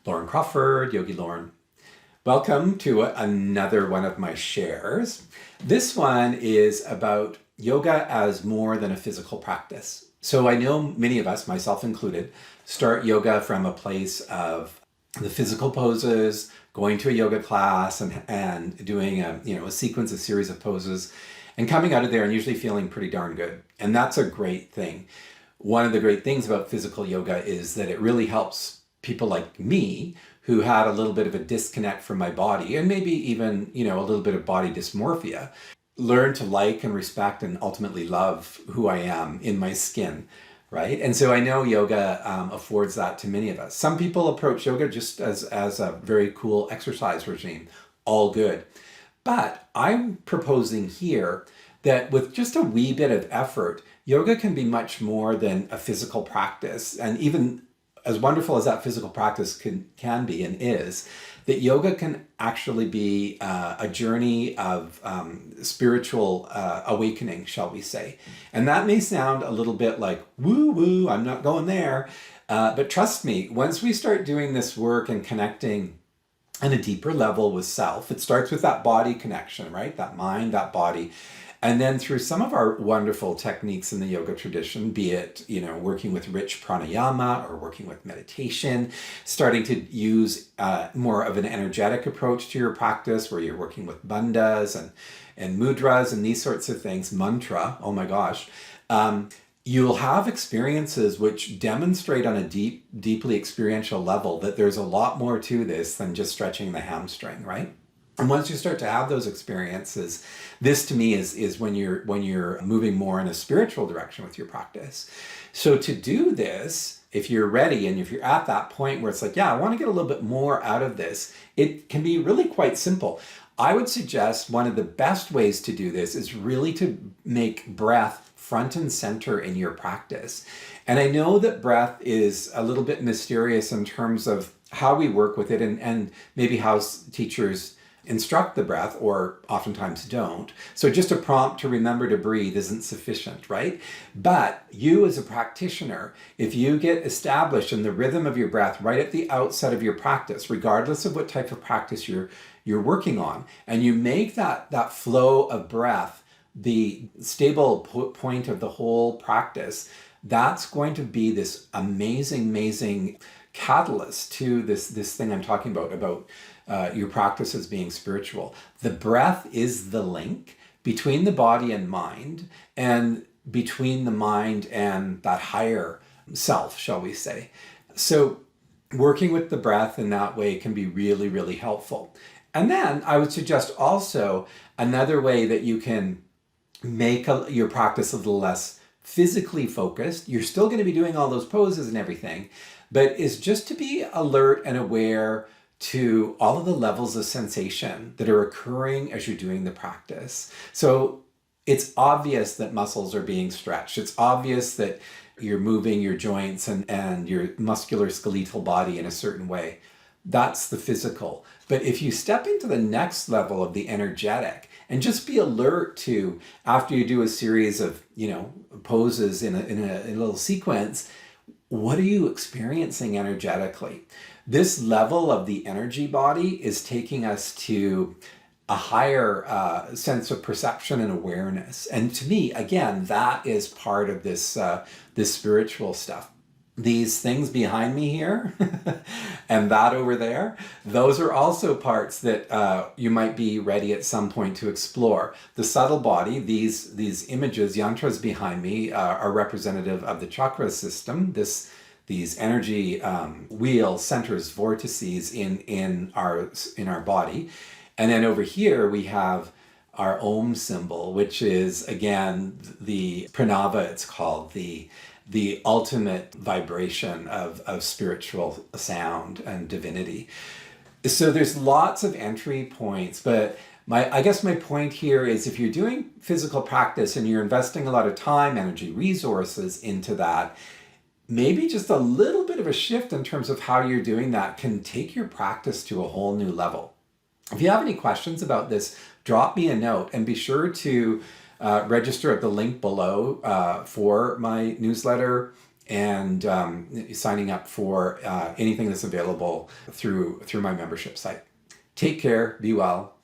Lauren Crawford, YogiLoren. Welcome to another one of my shares. This one is about yoga as more than a physical practice. So I know many of us, myself included, start yoga from a place of the physical poses, going to a yoga class and doing a sequence, a series of poses, and coming out of there and usually feeling pretty darn good. And that's a great thing. One of the great things about physical yoga is that it really helps people like me who had a little bit of a disconnect from my body and maybe even, a little bit of body dysmorphia, learn to like and respect and ultimately love who I am in my skin, right? And so I know yoga affords that to many of us. Some people approach yoga just as a very cool exercise regime, all good. But I'm proposing here that with just a wee bit of effort, yoga can be much more than a physical practice. And even as wonderful as that physical practice can be and is, that yoga can actually be a journey of spiritual awakening, shall we say. And that may sound a little bit like, woo-woo, I'm not going there. But trust me, once we start doing this work and connecting on a deeper level with self, it starts with that body connection, right? That mind, that body. And then through some of our wonderful techniques in the yoga tradition, be it, working with rich pranayama or working with meditation, starting to use more of an energetic approach to your practice where you're working with bandhas and mudras and these sorts of things, mantra, oh my gosh, you'll have experiences which demonstrate on a deeply experiential level that there's a lot more to this than just stretching the hamstring, right? And once you start to have those experiences, this to me is when you're moving more in a spiritual direction with your practice. So to do this, if you're ready and if you're at that point where it's like, yeah, I want to get a little bit more out of this, it can be really quite simple. I would suggest one of the best ways to do this is really to make breath front and center in your practice. And I know that breath is a little bit mysterious in terms of how we work with it and maybe how teachers instruct the breath or oftentimes don't. So just a prompt to remember to breathe isn't sufficient, right? But you as a practitioner, if you get established in the rhythm of your breath right at the outset of your practice, regardless of what type of practice you're working on, and you make that flow of breath the stable point of the whole practice, that's going to be this amazing catalyst to this thing I'm talking about your practice as being spiritual. The breath is the link between the body and mind, and between the mind and that higher self, shall we say. So working with the breath in that way can be really helpful. And then I would suggest also another way that you can make your practice a little less physically focused. You're still going to be doing all those poses and everything, but is just to be alert and aware to all of the levels of sensation that are occurring as you're doing the practice. So it's obvious that muscles are being stretched. It's obvious that you're moving your joints and your muscular skeletal body in a certain way. That's the physical. But if you step into the next level of the energetic and just be alert to, after you do a series of, poses in a little sequence, what are you experiencing energetically? This level of the energy body is taking us to a higher sense of perception and awareness. And to me, again, that is part of this spiritual stuff. These things behind me here and that over there, those are also parts that you might be ready at some point to explore. The subtle body, these images, yantras behind me are representative of the chakra system, these energy wheels, centers, vortices in our body. And then over here we have our Om symbol, which is, again, the pranava, it's called, the ultimate vibration of spiritual sound and divinity. So there's lots of entry points, but I guess my point here is if you're doing physical practice and you're investing a lot of time, energy, resources into that, maybe just a little bit of a shift in terms of how you're doing that can take your practice to a whole new level. If you have any questions about this, drop me a note and be sure to register at the link below for my newsletter and signing up for anything that's available through my membership site. Take care, be well,